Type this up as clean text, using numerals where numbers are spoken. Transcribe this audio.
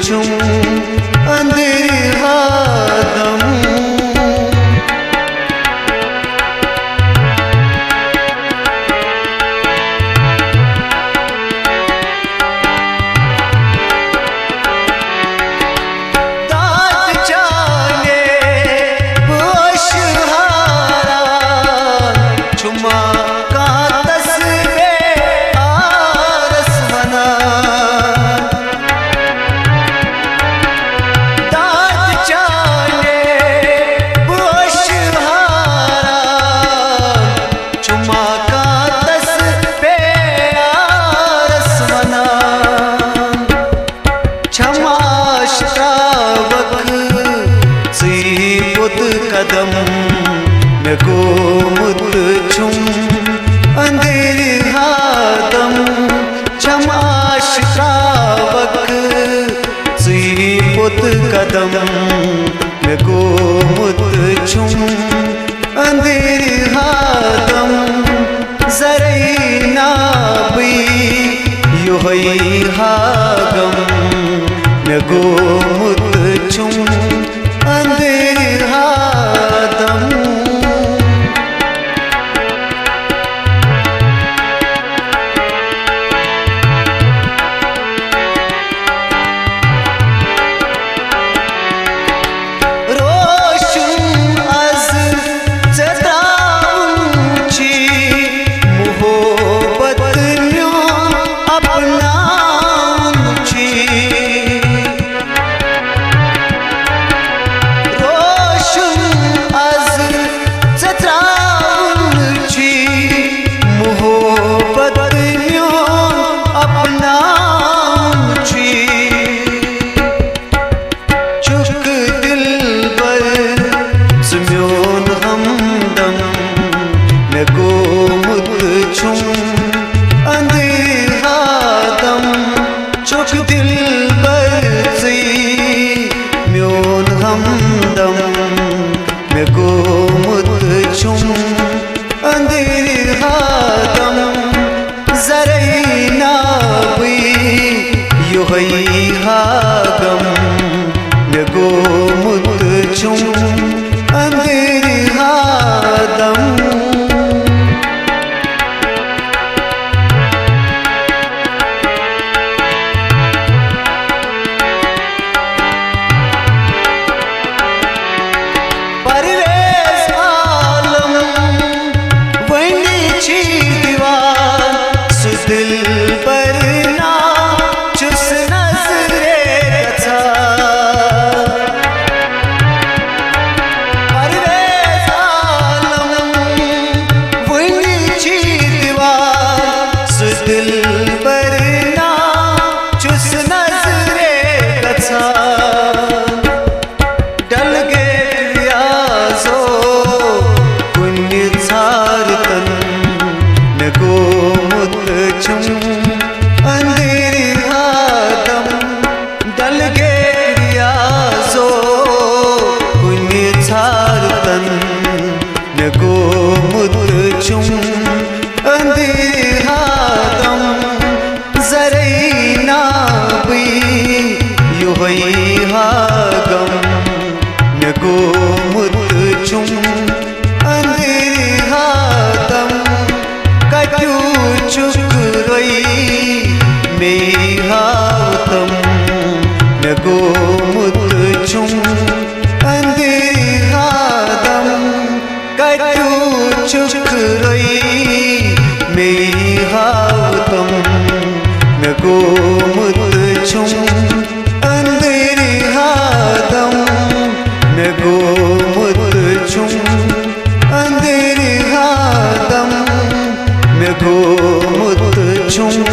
छुम अंदर हादम कदम में गोमुत छुम अंधेर हादम छमाश का वक सुई पुत कदम में गोमुत छुम अंधेर हादम जरई नाबी युहई हागम में गोमुत छुम अंधेर हादम रोशन अज जताऊंची मोहब्बत न्यो अपनाऊंची अंधेर हादम जरई नाबी युहई हागम में गोमुत छुम अंधेर हादम दिल पर ना चुस नजरे कथा परवेज़ आलम वही दीवार सु दिल पर ना चुस नजरे कथा डल गए रियाजो कुन्नी थारतन में गोमुत छुम अंधेर हादम डल गे रियाजो कुन्नी थारतन में गोमुत छुम अंधेर हादम जरई नाबी युहई हागम में गोमुत छुम अंधेर हादम कटू चुक रोई में हातम में गोमुत छुम अंधेर हादम कटू चुक रोई में हातम में गोमुत छुम अंधेर हादम में गोमुत छुम अंधेर हादम में गोमुत छुम